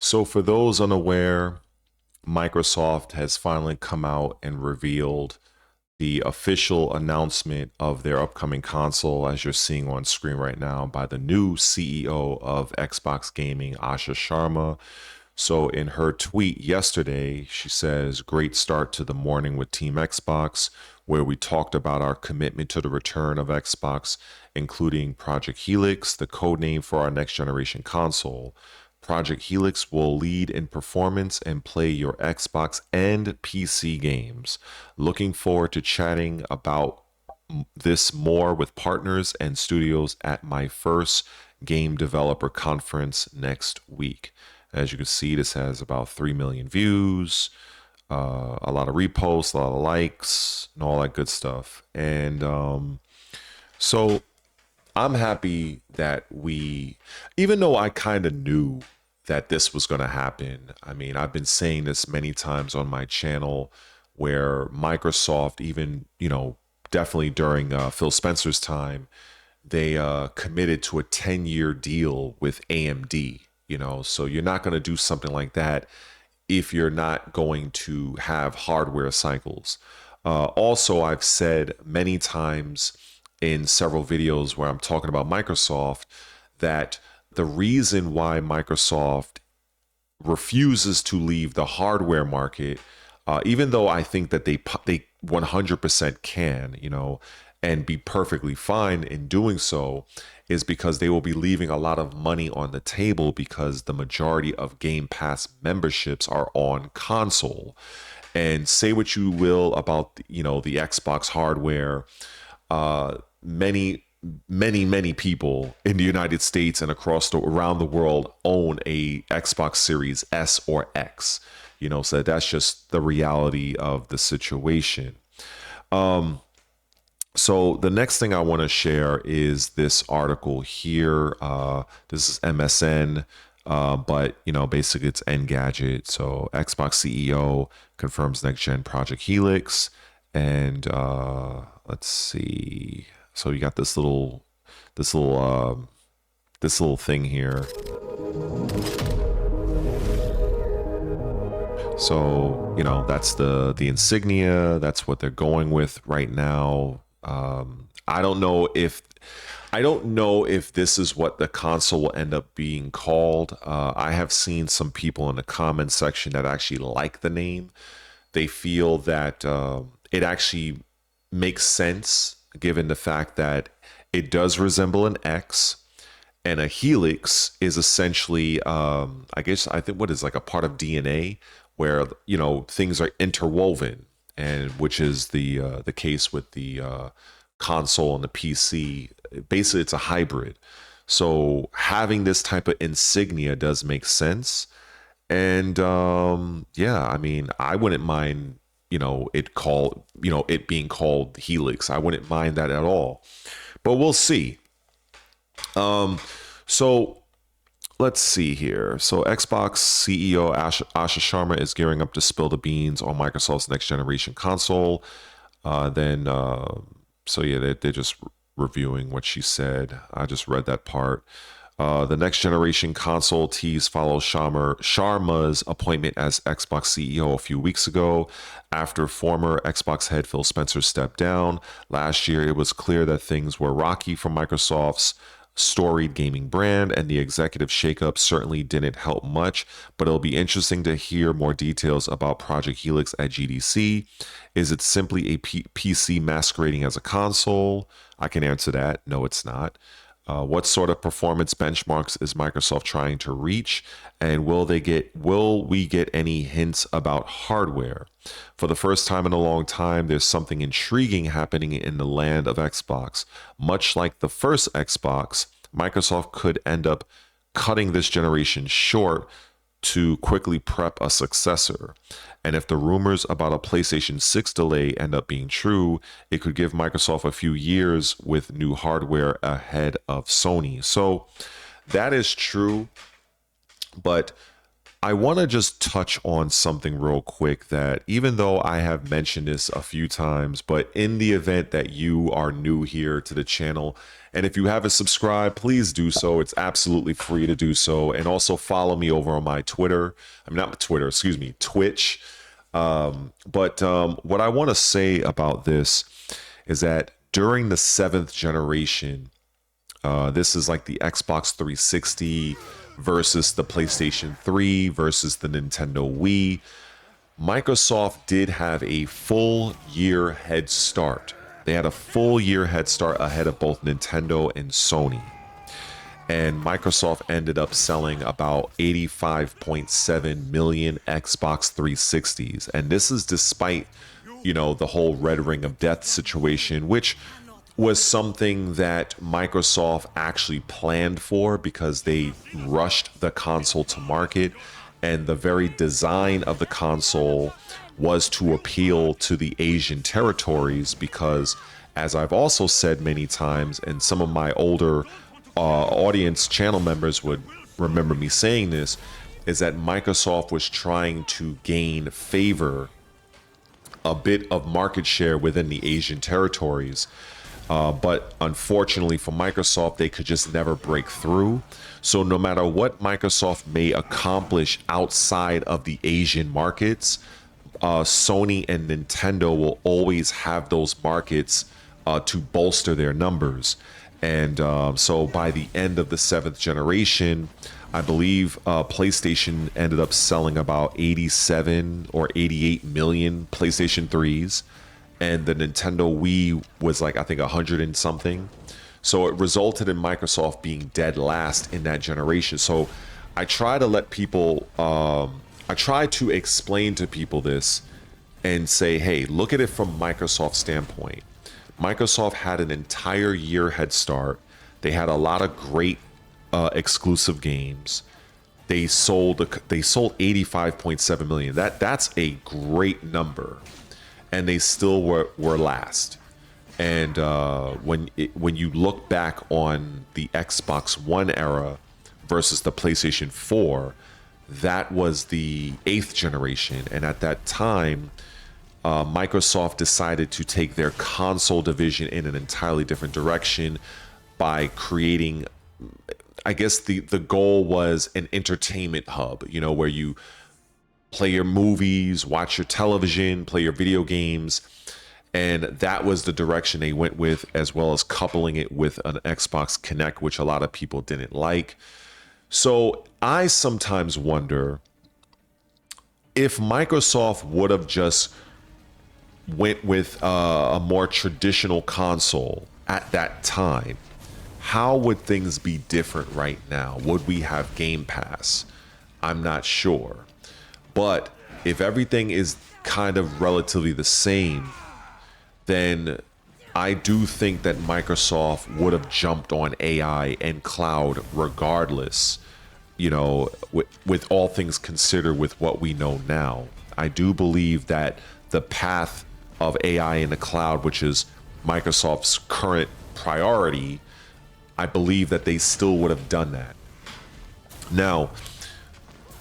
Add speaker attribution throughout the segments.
Speaker 1: So, for those unaware, Microsoft has finally come out and revealed the official announcement of their upcoming console, as you're seeing on screen right now, by the new CEO of Xbox Gaming, Asha Sharma. So, in her tweet yesterday, she says, "Great start to the morning with Team Xbox, where we talked about our commitment to the return of Xbox, including Project Helix, the codename for our next generation console. Project Helix will lead in performance and play your Xbox and PC games. Looking forward to chatting about this more with partners and studios at my first game developer conference next week." As you can see, this has about 3 million views, a lot of reposts, a lot of likes, and all that good stuff. And so I'm happy that even though I kind of knew that this was going to happen. I mean, I've been saying this many times on my channel where Microsoft, even, definitely during Phil Spencer's time, they committed to a 10-year deal with AMD, so you're not going to do something like that if you're not going to have hardware cycles. Also, I've said many times in several videos where I'm talking about Microsoft that the reason why Microsoft refuses to leave the hardware market, even though I think that they 100% can, and be perfectly fine in doing so, is because they will be leaving a lot of money on the table because the majority of Game Pass memberships are on console. And say what you will about the Xbox hardware, many people in the United States and around the world own a Xbox Series S or X. So that's just the reality of the situation. So the next thing I want to share is this article here. This is MSN, but basically it's Engadget. So Xbox CEO confirms next gen Project Helix, and let's see. So you got this little thing here. So that's the insignia. That's what they're going with right now. I don't know if this is what the console will end up being called. I have seen some people in the comment section that actually like the name. They feel that it actually makes sense given the fact that it does resemble an X, and a helix is essentially, I think what is like a part of DNA where things are interwoven, and which is the case with the console and the PC. Basically, it's a hybrid. So having this type of insignia does make sense, and yeah, I mean, I wouldn't mind it being called Helix. I wouldn't mind that at all, but we'll see. So let's see here. So Xbox CEO Asha Sharma is gearing up to spill the beans on Microsoft's next generation console. So yeah, they're just reviewing what she said. I just read that part. The next generation console tease follows Sharma's appointment as Xbox CEO a few weeks ago. After former Xbox head Phil Spencer stepped down last year, it was clear that things were rocky for Microsoft's storied gaming brand, and the executive shakeup certainly didn't help much, but it'll be interesting to hear more details about Project Helix at GDC. Is it simply a PC masquerading as a console? I can answer that. No, it's not. What sort of performance benchmarks is Microsoft trying to reach, and will we get any hints about hardware? For the first time in a long time, there's something intriguing happening in the land of Xbox. Much like the first Xbox, Microsoft could end up cutting this generation short to quickly prep a successor. And if the rumors about a PlayStation 6 delay end up being true, it could give Microsoft a few years with new hardware ahead of Sony. So that is true, but I want to just touch on something real quick that even though I have mentioned this a few times, but in the event that you are new here to the channel, and if you haven't subscribed, please do so. It's absolutely free to do so. And also follow me over on my Twitter. I'm not Twitter, excuse me, Twitch. But what I want to say about this is that during the 7th generation, this is like the Xbox 360 versus the PlayStation 3 versus the Nintendo Wii. Microsoft did have a full year head start. They had a full year head start ahead of both Nintendo and Sony. And Microsoft ended up selling about 85.7 million Xbox 360s. And this is despite, the whole Red Ring of Death situation, which was something that Microsoft actually planned for because they rushed the console to market. And the very design of the console was to appeal to the Asian territories because, as I've also said many times, and some of my older audience channel members would remember me saying this, is that Microsoft was trying to gain favor, a bit of market share within the Asian territories. But unfortunately for Microsoft, they could just never break through. So no matter what Microsoft may accomplish outside of the Asian markets, Sony and Nintendo will always have those markets to bolster their numbers. And so by the end of the 7th generation, I believe PlayStation ended up selling about 87 or 88 million PlayStation 3s. And the Nintendo Wii was like, I think 100 and something. So it resulted in Microsoft being dead last in that generation. So I try to let people, I try to explain to people this and say, hey, look at it from Microsoft's standpoint. Microsoft had an entire year head start. They had a lot of great exclusive games. They sold 85.7 million. That's a great number, and they still were last. And when you look back on the Xbox One era versus the PlayStation 4, that was the 8th generation, and at that time, Microsoft decided to take their console division in an entirely different direction by creating, I guess the goal was an entertainment hub, where you play your movies, watch your television, play your video games. And that was the direction they went with, as well as coupling it with an Xbox Connect, which a lot of people didn't like. So I sometimes wonder if Microsoft would have just went with a more traditional console at that time, how would things be different right now? Would we have Game Pass? I'm not sure. But if everything is kind of relatively the same, then I do think that Microsoft would have jumped on AI and cloud regardless, with all things considered, with what we know now. I do believe that the path of AI in the cloud, which is Microsoft's current priority, I believe that they still would have done that. Now,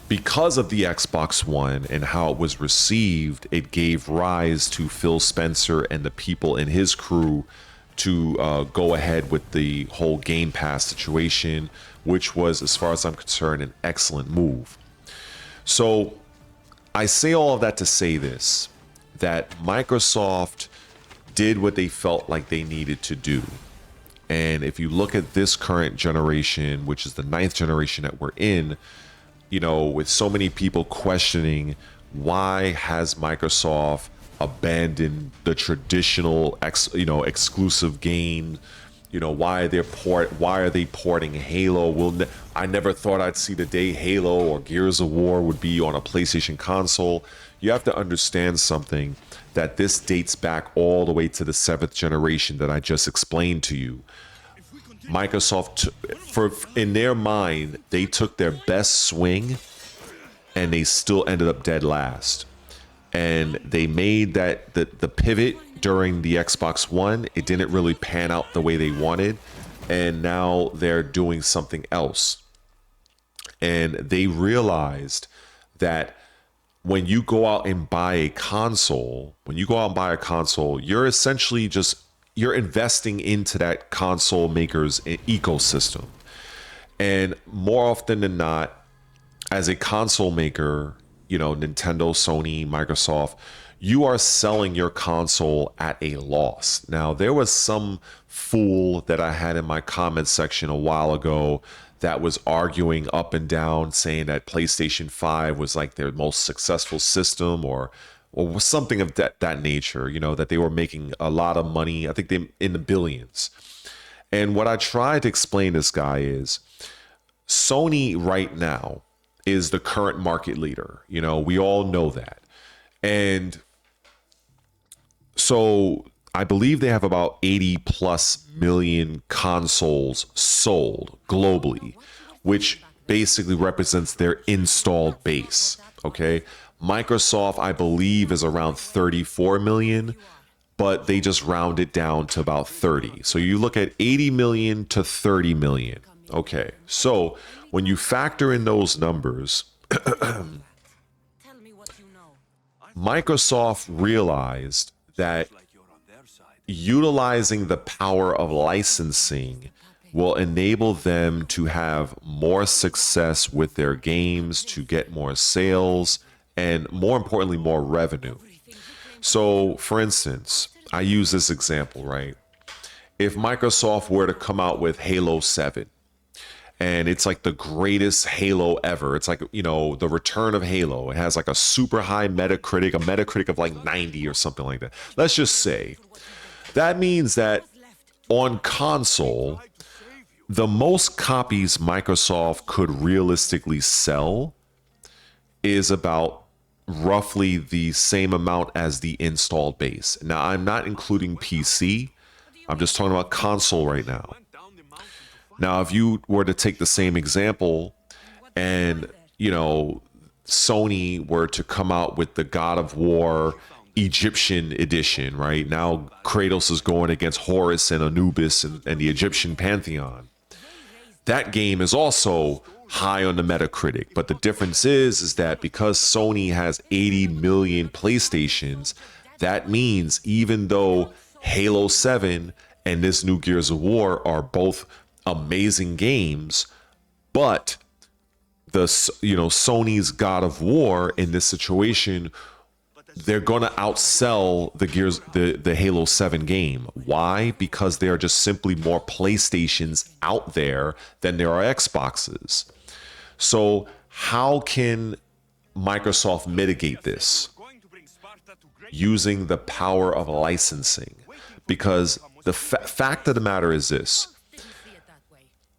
Speaker 1: because of the Xbox One and how it was received, it gave rise to Phil Spencer and the people in his crew to go ahead with the whole Game Pass situation, which was, as far as I'm concerned, an excellent move. So I say all of that to say this, that Microsoft did what they felt like they needed to do. And if you look at this current generation, which is the 9th generation that we're in, with so many people questioning why has Microsoft abandoned the traditional exclusive game, why are they porting Halo? I never thought I'd see the day Halo or Gears of War would be on a PlayStation console. You have to understand something, that this dates back all the way to the 7th generation that I just explained to you. Microsoft, in their mind, they took their best swing and they still ended up dead last. And they made that the pivot during the Xbox One. It didn't really pan out the way they wanted, and now they're doing something else. And they realized that when you go out and buy a console, you're essentially just you're investing into that console maker's ecosystem. And more often than not, as a console maker, Nintendo, Sony, Microsoft, you are selling your console at a loss. Now, there was some fool that I had in my comment section a while ago that was arguing up and down, saying that PlayStation 5 was like their most successful system, or something of that nature, that they were making a lot of money. I think they in the billions. And what I tried to explain to this guy is Sony right now is the current market leader. We all know that. And so I believe they have about 80 plus million consoles sold globally, which basically represents their installed base. Okay. Microsoft, I believe, is around 34 million, but they just round it down to about 30. So you look at 80 million to 30 million. Okay. So when you factor in those numbers, Microsoft realized that utilizing the power of licensing will enable them to have more success with their games, to get more sales, and more importantly, more revenue. So, for instance, I use this example, right? If Microsoft were to come out with Halo 7, and it's like the greatest Halo ever. It's like, the return of Halo. It has like a super high Metacritic of like 90 or something like that. Let's just say that means that on console, the most copies Microsoft could realistically sell is about roughly the same amount as the installed base. Now, I'm not including PC. I'm just talking about console right now. Now, if you were to take the same example and, Sony were to come out with the God of War Egyptian edition, right? Now Kratos is going against Horus and Anubis and the Egyptian pantheon. That game is also high on the Metacritic, but the difference is that because Sony has 80 million PlayStations, that means even though Halo 7 and this new Gears of War are both amazing games, but Sony's God of War in this situation, they're gonna outsell the Halo 7 game. Why? Because there are just simply more PlayStations out there than there are Xboxes. So how can Microsoft mitigate this? Using the power of licensing. Because the fact of the matter is this: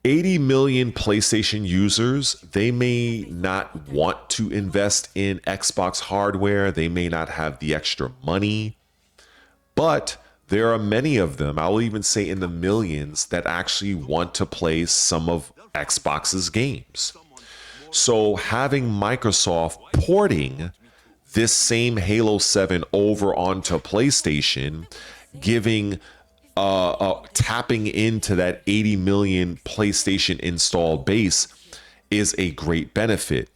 Speaker 1: 80 million PlayStation users, they may not want to invest in Xbox hardware. They may not have the extra money, but there are many of them, I'll even say in the millions, that actually want to play some of Xbox's games. So having Microsoft porting this same Halo 7 over onto PlayStation, giving tapping into that 80 million PlayStation installed base is a great benefit.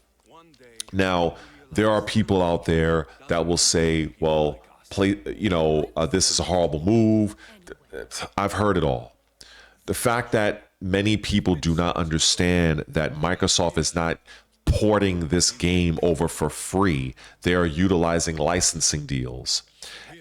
Speaker 1: Now, there are people out there that will say, well, this is a horrible move. I've heard it all. The fact that many people do not understand that Microsoft is not porting this game over for free. They are utilizing licensing deals.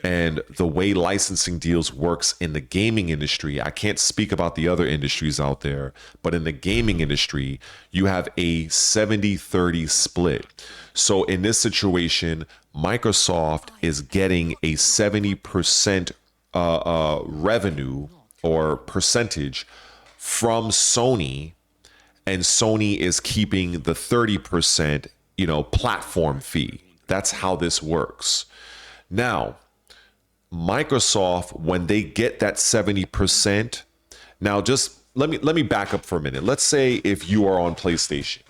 Speaker 1: And the way licensing deals works in the gaming industry, I can't speak about the other industries out there, but in the gaming industry, you have a 70-30 split. So in this situation, Microsoft is getting a 70% revenue or percentage from Sony, and Sony is keeping the 30%, platform fee. That's how this works. Now, Microsoft, when they get that 70%, now just let me back up for a minute. Let's say if you are on PlayStation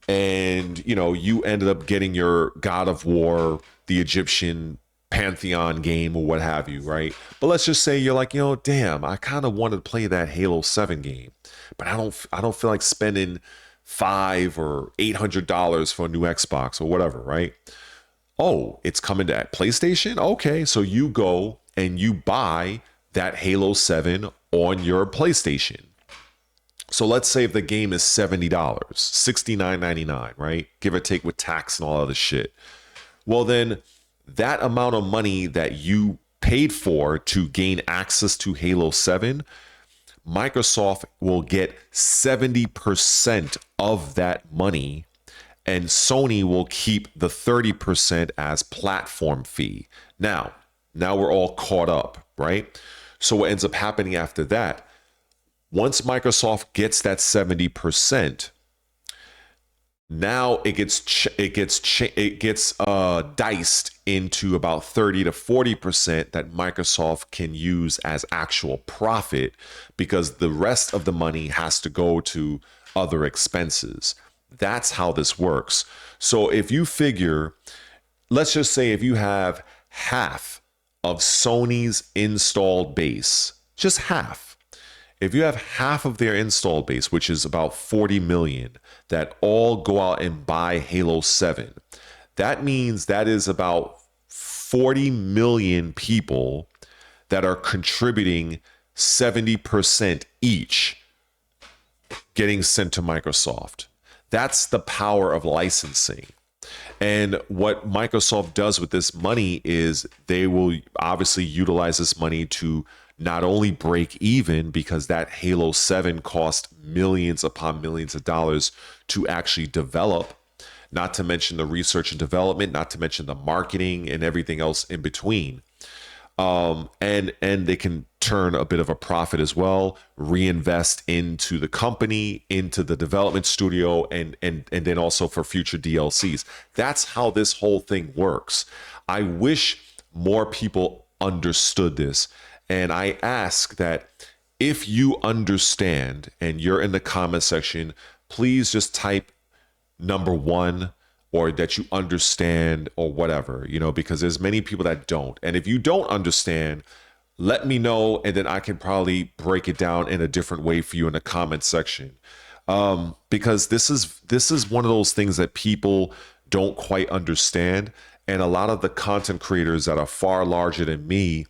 Speaker 1: and you ended up getting your God of War, the Egyptian Pantheon game or what have you, right? But let's just say you're like, damn, I kind of wanted to play that Halo 7 game, but I don't feel like spending $500 or $800 for a new Xbox or whatever, right? Oh, it's coming to PlayStation? Okay, so you go and you buy that Halo 7 on your PlayStation. So let's say if the game is $70, $69.99, right? Give or take with tax and all other shit. Well, then that amount of money that you paid for to gain access to Halo 7, Microsoft will get 70% of that money, and Sony will keep the 30% as platform fee. Now we're all caught up, right? So what ends up happening after that, once Microsoft gets that 70%, now it gets diced into about 30 to 40% that Microsoft can use as actual profit, because the rest of the money has to go to other expenses. That's how this works. So if you figure, let's just say if you have half of Sony's installed base, just half. If you have half of their installed base, which is about 40 million, that all go out and buy Halo 7, that means that is about 40 million people that are contributing 70% each, getting sent to Microsoft. That's the power of licensing. And what Microsoft does with this money is they will obviously utilize this money to not only break even, because that Halo 7 cost millions upon millions of dollars to actually develop, not to mention the research and development, not to mention the marketing and everything else in between. And they can turn a bit of a profit as well, reinvest into the company, into the development studio, and then also for future DLCs. That's how this whole thing works. I wish more people understood this. And I ask that if you understand and you're in the comment section, please just type number 1, or that you understand, or whatever, because there's many people that don't. And if you don't understand, let me know, and then I can probably break it down in a different way for you in the comment section. Because this is one of those things that people don't quite understand. And a lot of the content creators that are far larger than me,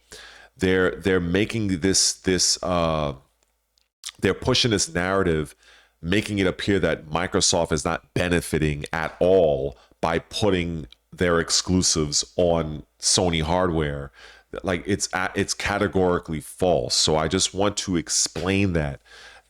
Speaker 1: they're making this they're pushing this narrative, making it appear that Microsoft is not benefiting at all by putting their exclusives on Sony hardware. Like it's categorically false. So I just want to explain that,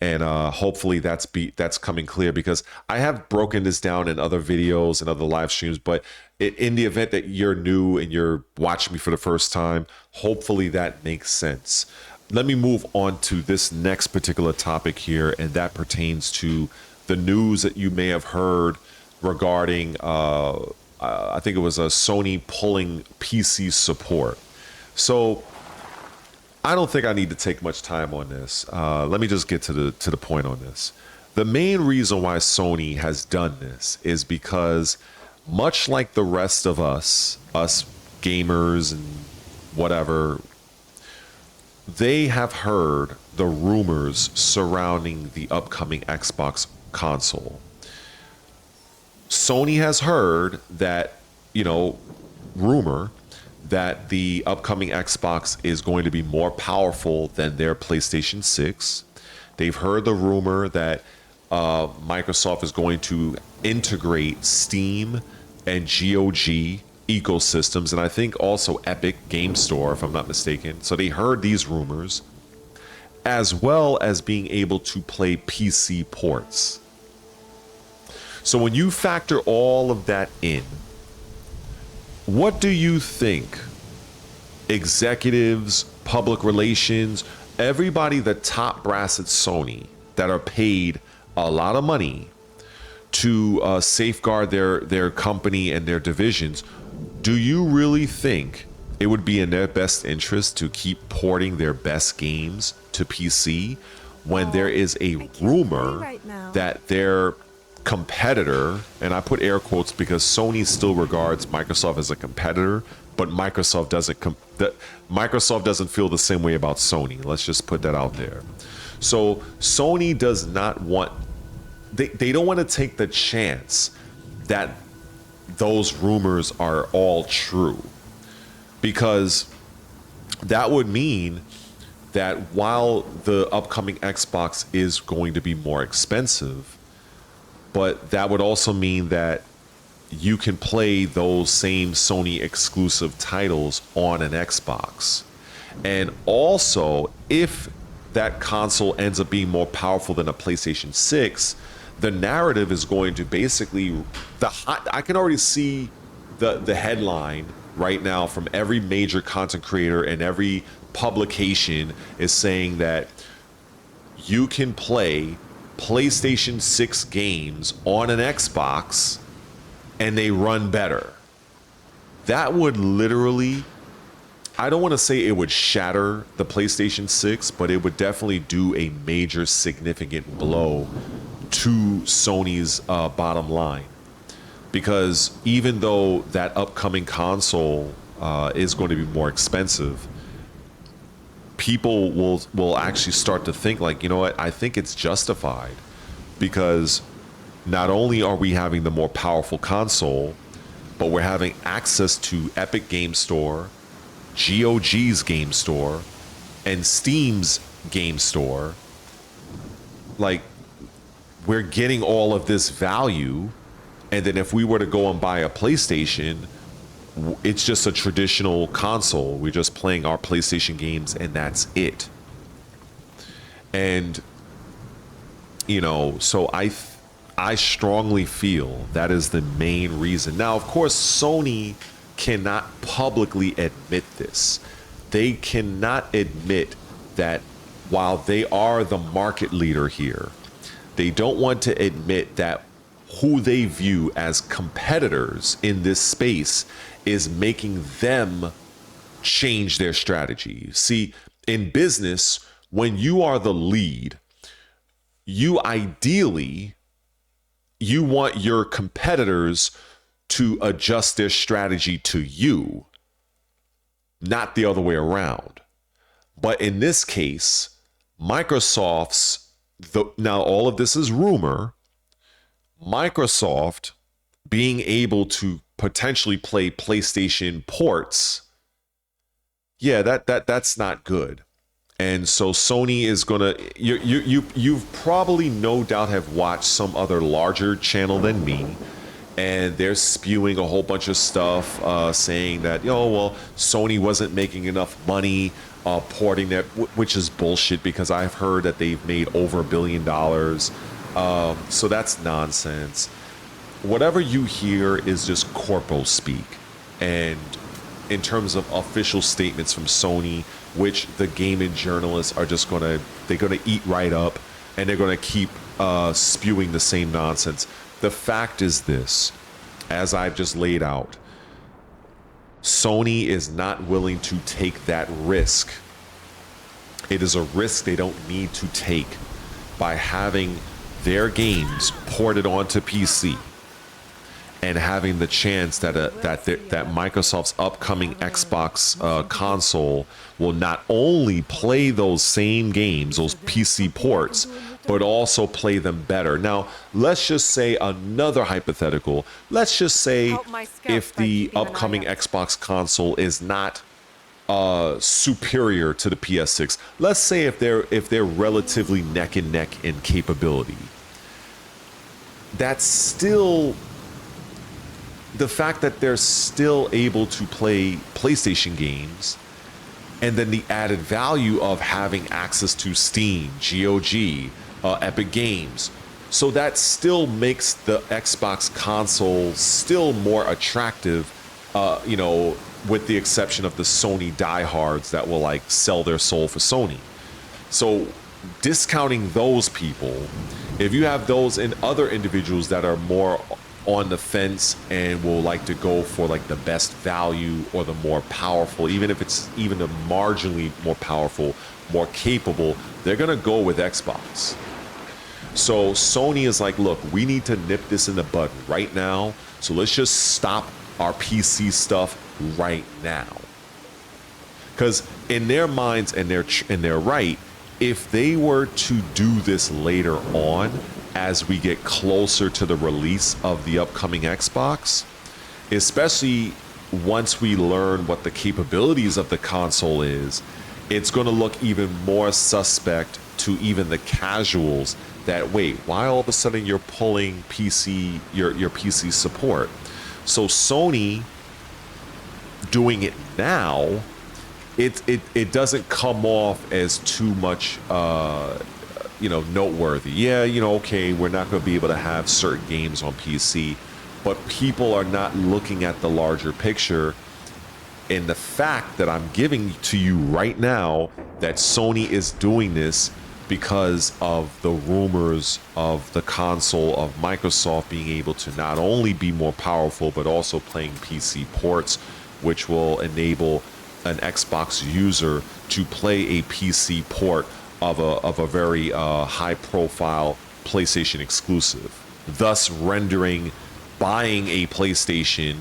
Speaker 1: and hopefully that's coming clear, because I have broken this down in other videos and other live streams, but in the event that you're new and you're watching me for the first time, hopefully that makes sense. Let me move on to this next particular topic here, and that pertains to the news that you may have heard regarding, I think it was a Sony pulling PC support. So I don't think I need to take much time on this. Let me just get to the point on this. The main reason why Sony has done this is because, much like the rest of us gamers and whatever, they have heard the rumors surrounding the upcoming Xbox console. Sony has heard that, rumor that the upcoming Xbox is going to be more powerful than their PlayStation 6. They've heard the rumor that Microsoft is going to integrate Steam and GOG ecosystems, and I think also Epic Game Store, if I'm not mistaken. So they heard these rumors, as well as being able to play PC ports. So when you factor all of that in, what do you think executives, public relations, everybody, the top brass at Sony that are paid a lot of money to safeguard their company and their divisions, do you really think it would be in their best interest to keep porting their best games to PC when there is a rumor that their competitor, and I put air quotes because Sony still regards Microsoft as a competitor, but Microsoft doesn't feel the same way about Sony. Let's just put that out there. So Sony does not want they don't want to take the chance that those rumors are all true, because that would mean that while the upcoming Xbox is going to be more expensive, but that would also mean that you can play those same Sony exclusive titles on an Xbox. And also, if that console ends up being more powerful than a PlayStation 6, the narrative is going to basically I can already see the headline right now from every major content creator and every publication is saying that you can play PlayStation 6 games on an Xbox and they run better. That would literally, I don't want to say it would shatter the PlayStation 6, but it would definitely do a major significant blow to Sony's bottom line. Because even though that upcoming console is going to be more expensive, people will actually start to think like, you know what, I think it's justified, because not only are we having the more powerful console, but we're having access to Epic Game Store, GOG's Game Store, and Steam's Game Store. Like, we're getting all of this value, and then if we were to go and buy a PlayStation, it's just a traditional console. We're just playing our PlayStation games and that's it. And, you know, so I strongly feel that is the main reason. Now, of course, Sony cannot publicly admit this. They cannot admit that while they are the market leader here, they don't want to admit that who they view as competitors in this space is making them change their strategy. See, in business, when you are the lead, you want your competitors to adjust their strategy to you, not the other way around. But in this case, Microsoft's, now all of this is rumor, Microsoft being able to potentially play PlayStation ports, yeah, that's not good. And so Sony is gonna, you've probably no doubt have watched some other larger channel than me, and they're spewing a whole bunch of stuff saying that, well, Sony wasn't making enough money porting that, which is bullshit, because I've heard that they've made over $1 billion. So that's nonsense. Whatever you hear is just corpo speak. And in terms of official statements from Sony, which the gaming journalists are just they're gonna eat right up, and they're gonna keep spewing the same nonsense. The fact is this, as I've just laid out, Sony is not willing to take that risk. It is a risk they don't need to take by having their games ported onto PC and having the chance that Microsoft's upcoming Xbox console will not only play those same games, those PC ports, but also play them better. Now, let's just say another hypothetical. Let's just say if the upcoming Xbox console is not superior to the PS6. Let's say if they're relatively neck and neck in capability. That's still the fact that they're still able to play PlayStation games, and then the added value of having access to Steam, GOG, Epic Games. So that still makes the Xbox console still more attractive, with the exception of the Sony diehards that will like sell their soul for Sony. So discounting those people, if you have those and other individuals that are more on the fence and will like to go for like the best value or the more powerful, even if it's even the marginally more powerful, more capable, they're gonna go with Xbox. So Sony is like, look, we need to nip this in the bud right now. So let's just stop our PC stuff right now. Because in their minds, and they're right, if they were to do this later on, as we get closer to the release of the upcoming Xbox, especially once we learn what the capabilities of the console is. It's going to look even more suspect to even the casuals that, wait, why all of a sudden you're pulling your PC support? So Sony doing it now, it doesn't come off as too much noteworthy. Yeah, okay, we're not going to be able to have certain games on PC, but people are not looking at the larger picture. And the fact that I'm giving to you right now that Sony is doing this because of the rumors of the console of Microsoft being able to not only be more powerful, but also playing PC ports, which will enable an Xbox user to play a PC port of a very high-profile PlayStation exclusive, thus rendering buying a PlayStation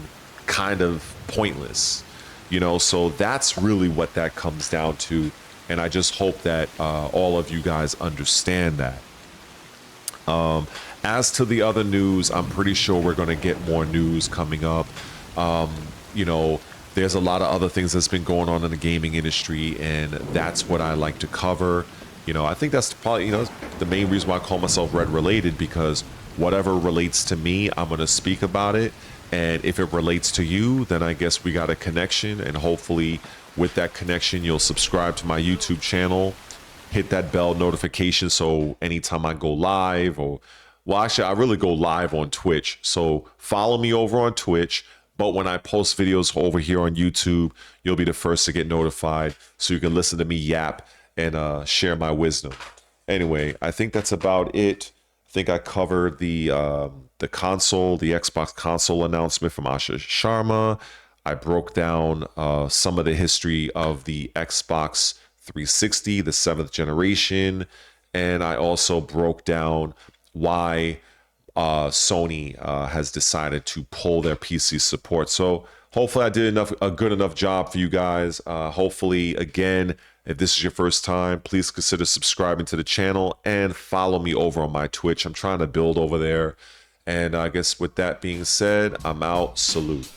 Speaker 1: kind of pointless. So that's really what that comes down to. And I just hope that all of you guys understand that. As to the other news, I'm pretty sure we're going to get more news coming up. There's a lot of other things that's been going on in the gaming industry, and that's what I like to cover. I think that's probably, the main reason why I call myself Red Related, because whatever relates to me, I'm going to speak about it. And if it relates to you, then I guess we got a connection. And hopefully with that connection, you'll subscribe to my YouTube channel, hit that bell notification. So anytime I go live actually, I really go live on Twitch. So follow me over on Twitch. But when I post videos over here on YouTube, you'll be the first to get notified so you can listen to me yap and share my wisdom. Anyway, I think that's about it. I think I covered the console, the Xbox console announcement from Asha Sharma. I broke down some of the history of the Xbox 360, the 7th generation, and I also broke down why Sony has decided to pull their PC support. So hopefully I did a good enough job for you guys. Hopefully, again, if this is your first time, please consider subscribing to the channel and follow me over on my Twitch. I'm trying to build over there. And I guess with that being said, I'm out. Salute.